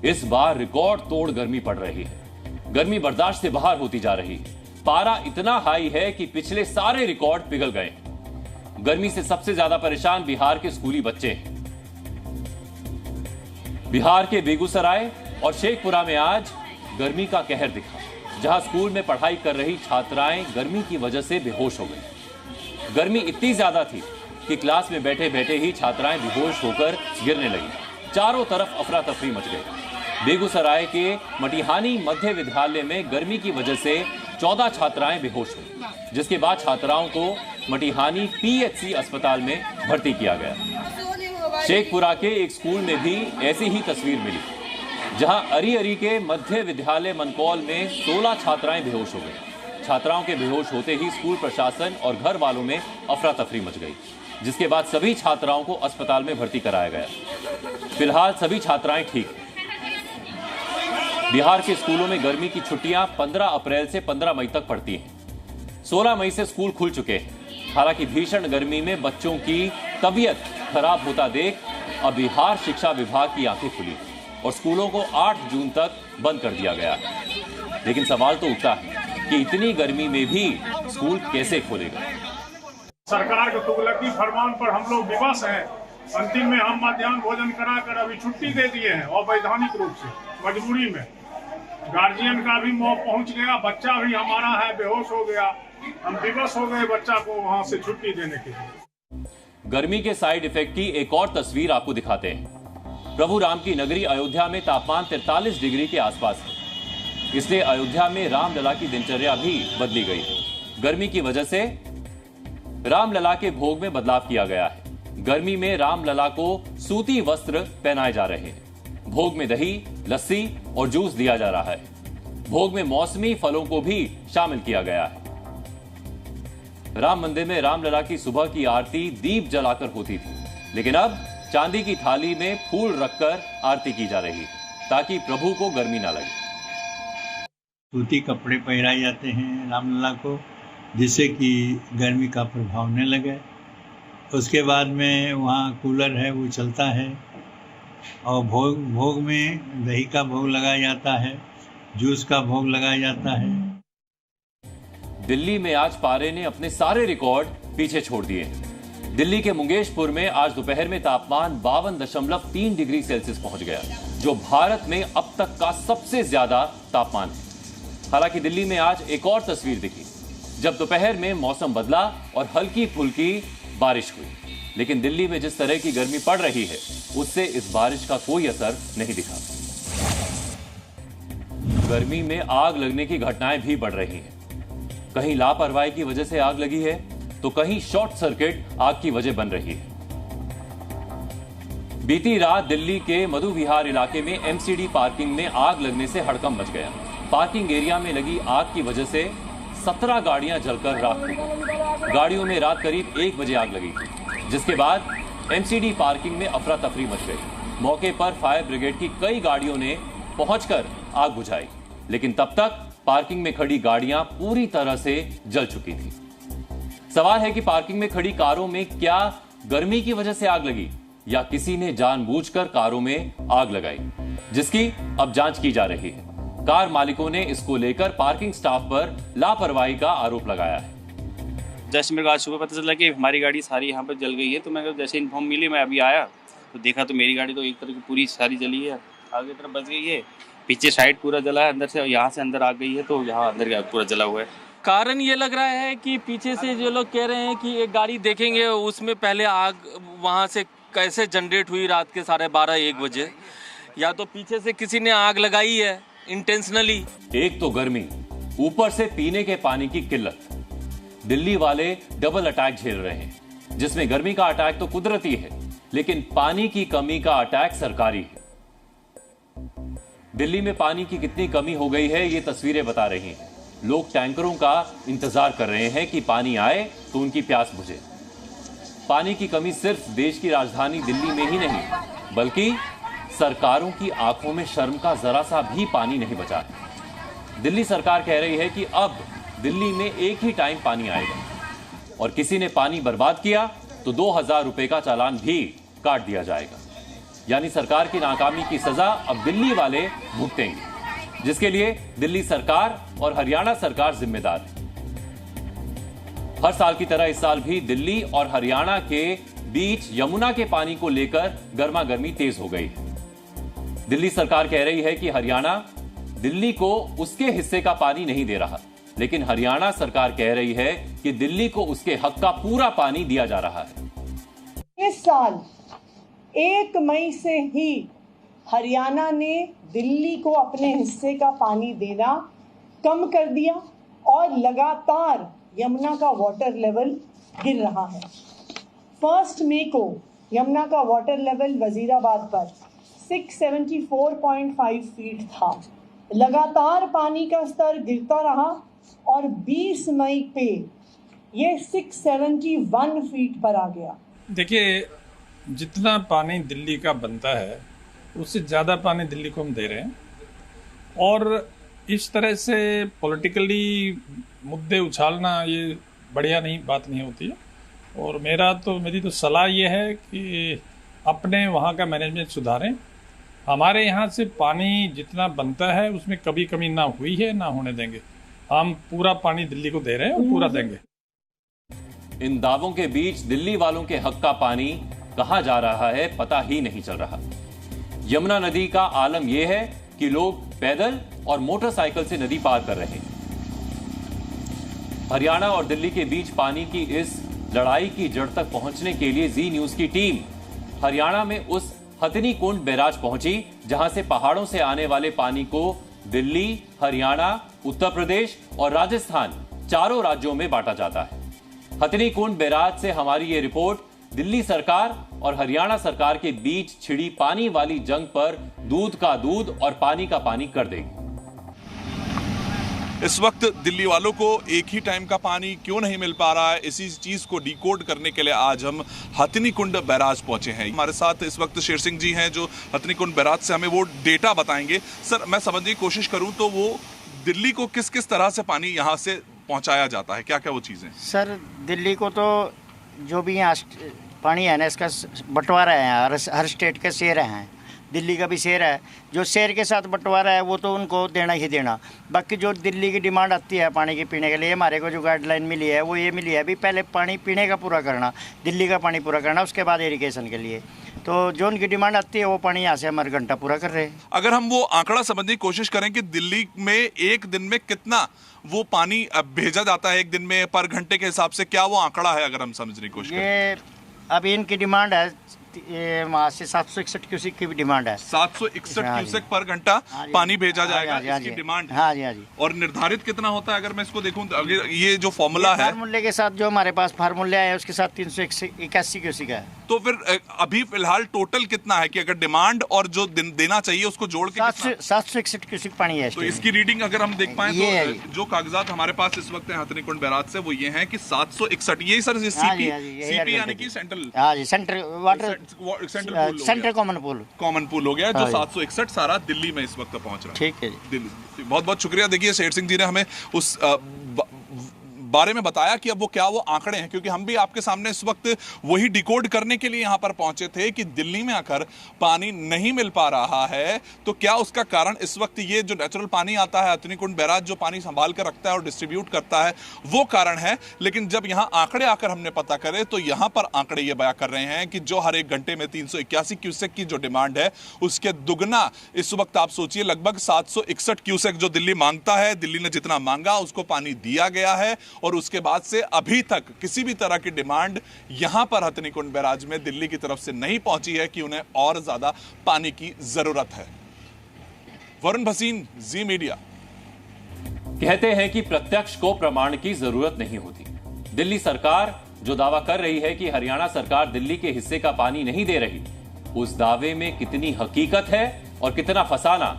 इस बार रिकॉर्ड तोड़ गर्मी पड़ रही है। गर्मी बर्दाश्त से बाहर होती जा रही है। पारा इतना हाई है कि पिछले सारे रिकॉर्ड पिघल गए। गर्मी से सबसे ज्यादा परेशान बिहार के स्कूली बच्चे हैं। बिहार के बेगूसराय और शेखपुरा में आज गर्मी का कहर दिखा, जहां स्कूल में पढ़ाई कर रही छात्राएं गर्मी की वजह से बेहोश हो गई। गर्मी इतनी ज्यादा थी कि क्लास में बैठे बैठे ही छात्राएं बेहोश होकर गिरने लगी। चारों तरफ अफरा तफरी मच गई। बेगूसराय के मटिहानी मध्य विद्यालय में गर्मी की वजह से 14 छात्राएं बेहोश हुई, जिसके बाद छात्राओं को मटिहानी पीएचसी अस्पताल में भर्ती किया गया। शेखपुरा के एक स्कूल में भी ऐसी ही तस्वीर मिली, जहां अरी के मध्य विद्यालय मनकौल में 16 छात्राएं बेहोश हो गई। छात्राओं के बेहोश होते ही स्कूल प्रशासन और घर वालों में अफरा तफरी मच गई, जिसके बाद सभी छात्राओं को अस्पताल में भर्ती कराया गया। फिलहाल सभी छात्राएं ठीक हैं। बिहार के स्कूलों में गर्मी की छुट्टियां 15 अप्रैल से 15 मई तक पड़ती हैं। 16 मई से स्कूल खुल चुके हैं। हालांकि भीषण गर्मी में बच्चों की तबीयत खराब होता देख अब बिहार शिक्षा विभाग की आंखें खुली और स्कूलों को 8 जून तक बंद कर दिया गया है। लेकिन सवाल तो उठता है कि इतनी गर्मी में भी स्कूल कैसे खोलेगा। सरकार के तुगलकी फरमान पर हम लोग विवश हैं। अंतिम में हम मध्याह्न भोजन कराकर अभी छुट्टी दे दिए हैं, अवैधानिक रूप से, मजबूरी में। गार्जियन का भी मोह पहुंच गया, बच्चा भी हमारा है बेहोश हो गया। हम विवश हो गए बच्चा को वहां से छुट्टी देने के लिए। गर्मी के साइड इफेक्ट की एक और तस्वीर आपको दिखाते हैं। प्रभु राम की नगरी अयोध्या में तापमान 43 डिग्री के आसपास है, इसलिए अयोध्या में रामलला की दिनचर्या भी बदली गई है। गर्मी की वजह से रामलला के भोग में बदलाव किया गया है। गर्मी में रामलला को सूती वस्त्र पहनाए जा रहे हैं। भोग में दही, लस्सी और जूस दिया जा रहा है। भोग में मौसमी फलों को भी शामिल किया गया है। राम मंदिर में रामलला की सुबह की आरती दीप जलाकर होती थी, लेकिन अब चांदी की थाली में फूल रखकर आरती की जा रही है, ताकि प्रभु को गर्मी ना लगे। सूती कपड़े पहनाए जाते हैं रामलला को, जिससे कि गर्मी का प्रभाव न लगे। उसके बाद में वहाँ कूलर है वो चलता है, और भोग में दही का भोग लगाया जाता है, जूस का भोग लगाया जाता है। दिल्ली में आज पारे ने अपने सारे रिकॉर्ड पीछे छोड़ दिए हैं। दिल्ली के मुंगेशपुर में आज दोपहर में तापमान 52.3 डिग्री सेल्सियस पहुंच गया, जो भारत में अब तक का सबसे ज्यादा तापमान है। हालांकि दिल्ली में आज एक और तस्वीर दिखी, जब दोपहर में मौसम बदला और हल्की फुल्की बारिश हुई, लेकिन दिल्ली में जिस तरह की गर्मी पड़ रही है उससे इस बारिश का कोई असर नहीं दिखा। गर्मी में आग लगने की घटनाएं भी बढ़ रही हैं। कहीं लापरवाही की वजह से आग लगी है, तो कहीं शॉर्ट सर्किट आग की वजह बन रही है। बीती रात दिल्ली के मधु विहार इलाके में एमसीडी पार्किंग में आग लगने से हड़कंप मच गया। पार्किंग एरिया में लगी आग की वजह से 17 गाड़ियां जलकर राख हो गई। गाड़ियों में रात करीब 1 बजे आग लगी थी, जिसके बाद एमसीडी पार्किंग में अफरा तफरी मच गई। मौके पर फायर ब्रिगेड की कई गाड़ियों ने पहुंचकर आग बुझाई, लेकिन तब तक पार्किंग में खड़ी गाड़ियां पूरी तरह से जल चुकी थी। सवाल है कि पार्किंग में खड़ी कारों में क्या गर्मी की वजह से आग लगी, या किसी ने जानबूझकर कारों में आग लगाई, जिसकी अब जांच की जा रही है। कार मालिकों ने इसको लेकर पार्किंग स्टाफ पर लापरवाही का आरोप लगाया है। जैसे मेरे को आज सुबह पता चला कि हमारी गाड़ी सारी यहाँ पर जल गई है, तो मैं जैसे इन्फॉर्म मिली मैं अभी आया तो देखा तो मेरी गाड़ी तो एक तरह की पूरी सारी जली है। आगे तरफ बच गई है, पीछे साइड पूरा जला है, अंदर से यहाँ से अंदर आ गई है, तो यहाँ अंदर पूरा जला हुआ है। कारण ये लग रहा है कि पीछे से जो लोग कह रहे हैं कि एक गाड़ी देखेंगे उसमें पहले आग वहाँ से कैसे जनरेट हुई रात के 12:30-1 बजे, या तो पीछे से किसी ने आग लगाई है इंटेंशनली। एक तो गर्मी, ऊपर से पीने के पानी की किल्लत। दिल्ली वाले डबल अटैक झेल रहे हैं, जिसमें गर्मी का अटैक तो कुदरती है, लेकिन पानी की कमी का अटैक सरकारी है। दिल्ली में पानी की कितनी कमी हो गई है ये तस्वीरें बता रही हैं। लोग टैंकरों का इंतजार कर रहे हैं कि पानी आए तो उनकी प्यास बुझे। पानी की कमी सिर्फ देश की राजधानी दिल्ली में ही नहीं, बल्कि सरकारों की आंखों में शर्म का जरा सा भी पानी नहीं बचा है। दिल्ली सरकार कह रही है कि अब दिल्ली में एक ही टाइम पानी आएगा, और किसी ने पानी बर्बाद किया तो 2000 रुपए का चालान भी काट दिया जाएगा। यानी सरकार की नाकामी की सजा अब दिल्ली वाले भुगतेंगे, जिसके लिए दिल्ली सरकार और हरियाणा सरकार जिम्मेदार है। हर साल की तरह इस साल भी दिल्ली और हरियाणा के बीच यमुना के पानी को लेकर गर्मागर्मी तेज हो गई है। दिल्ली सरकार कह रही है कि हरियाणा दिल्ली को उसके हिस्से का पानी नहीं दे रहा, लेकिन हरियाणा सरकार कह रही है कि दिल्ली को उसके हक का पूरा पानी दिया जा रहा है। इस साल 1 मई से ही हरियाणा ने दिल्ली को अपने हिस्से का पानी देना कम कर दिया और लगातार यमुना का वाटर लेवल गिर रहा है। 1 मई को यमुना का वाटर लेवल वजीराबाद पर 674.5 फीट था। लगातार पानी का स्तर गिरता रहा और 20 मई पे ये 671 फीट पर आ गया। देखिए, जितना पानी दिल्ली का बनता है उससे ज़्यादा पानी दिल्ली को हम दे रहे हैं, और इस तरह से पॉलिटिकली मुद्दे उछालना ये बढ़िया बात नहीं होती है। और मेरी तो सलाह ये है कि अपने वहाँ का मैनेजमेंट सुधारें। हमारे यहाँ से पानी जितना बनता है उसमें कभी कमी ना हुई है, ना होने देंगे। हम पूरा पानी दिल्ली को दे रहे हैं और पूरा देंगे। इन दावों के बीच दिल्ली वालों के हक का पानी कहां जा रहा है पता ही नहीं चल रहा। यमुना नदी का आलम यह है कि लोग पैदल और मोटरसाइकिल से नदी पार कर रहे हैं। हरियाणा और दिल्ली के बीच पानी की इस लड़ाई की जड़ तक पहुंचने के लिए जी न्यूज की टीम हरियाणा में उस हथिनी कुंड बैराज पहुंची, जहां से पहाड़ों से आने वाले पानी को दिल्ली, हरियाणा, उत्तर प्रदेश और राजस्थान चारों राज्यों में बांटा जाता है। हथिनी कुंड बैराज से हमारी ये रिपोर्ट दिल्ली सरकार और हरियाणा सरकार के बीच छिड़ी पानी वाली जंग पर दूध का दूध और पानी का पानी कर देगी। इस वक्त दिल्ली वालों को एक ही टाइम का पानी क्यों नहीं मिल पा रहा है, इसी चीज को डिकोड करने के लिए आज हम हथिनी कुंड बैराज पहुंचे हैं। हमारे साथ इस वक्त शेर सिंह जी हैं जो हथिनी कुंड बैराज से हमें वो डेटा बताएंगे। सर, मैं समझने की कोशिश करूं तो वो दिल्ली को किस किस तरह से पानी यहाँ से पहुंचाया जाता है, क्या क्या वो चीजें? सर, दिल्ली को तो जो भी यहाँ पानी है ना, इसका बंटवारा है, हर स्टेट के शेयर हैं। दिल्ली का भी शेयर है, जो शेयर के साथ बंटवारा है वो तो उनको देना ही देना। बाकी जो दिल्ली की डिमांड आती है पानी की पीने के लिए, हमारे को जो गाइडलाइन मिली है वो ये मिली है भी पहले पानी पीने का पूरा करना, दिल्ली का पानी पूरा करना, उसके बाद इरिगेशन के लिए। तो जो उनकी डिमांड आती है वो पानी यहाँ से हमारे घंटा पूरा कर रहे हैं। अगर हम वो आंकड़ा समझने की कोशिश करें कि दिल्ली में एक दिन में कितना वो पानी भेजा जाता है, एक दिन में पर घंटे के हिसाब से क्या वो आंकड़ा है, अगर हम समझने की कोशिश करें? ये अभी इनकी डिमांड है वहाँ से 761 क्यूसेक की भी डिमांड है। 761 क्यूसेक पर घंटा पानी भेजा जाएगा, इसकी डिमांड है। हाँ जी, हाँ जी। और निर्धारित कितना होता है अगर मैं इसको देखूं तो अगर ये जो फॉर्मूला है, फार्मूले के साथ जो हमारे पास फार्मूला है उसके साथ 381 क्यूसेक है। तो फिर अभी फिलहाल टोटल कितना है कि अगर डिमांड और जो देना चाहिए उसको जोड़ के 761 क्यूसेक पानी है। तो इसकी रीडिंग अगर हम देख पाए तो जो कागजात हमारे पास इस वक्त हथिनी कुंड बैराज से वो ये है कि 761, यही सर सीपी यानी कि सेंट्रल, हाँ जी, central water central common pool हो गया, जो 761 सारा दिल्ली में इस वक्त पहुंच रहा है। ठीक है जी, दिल्ली। बहुत बहुत शुक्रिया। देखिए, शेर सिंह जी ने हमें उस बारे में बताया कि अब वो क्या वो आंकड़े हैं, क्योंकि हम भी आपके सामने इस वक्त वही डिकोड करने के लिए यहाँ पर पहुंचे थे कि दिल्ली में आकर पानी नहीं मिल पा रहा है तो क्या उसका कारण इस वक्त ये जो नेचुरल पानी आता है, हथिनी कुंड बैराज जो पानी संभाल कर रखता है और डिस्ट्रीब्यूट करता है, वो कारण है। लेकिन जब यहाँ आंकड़े आकर हमने पता करे तो यहाँ पर आंकड़े ये बयां कर रहे हैं कि जो हर एक घंटे में 381 क्यूसेक की जो डिमांड है उसके दुगना इस वक्त आप सोचिए लगभग 761 क्यूसेक जो दिल्ली मांगता है, दिल्ली ने जितना मांगा उसको पानी दिया गया है। और उसके बाद से अभी तक किसी भी तरह की डिमांड यहां पर हथिनी कुंड बैराज में दिल्ली की तरफ से नहीं पहुंची है कि उन्हें और ज्यादा पानी की जरूरत है। वरुण भसीन, जी मीडिया। कहते हैं कि प्रत्यक्ष को प्रमाण की जरूरत नहीं होती। दिल्ली सरकार जो दावा कर रही है कि हरियाणा सरकार दिल्ली के हिस्से का पानी नहीं दे रही, उस दावे में कितनी हकीकत है और कितना फसाना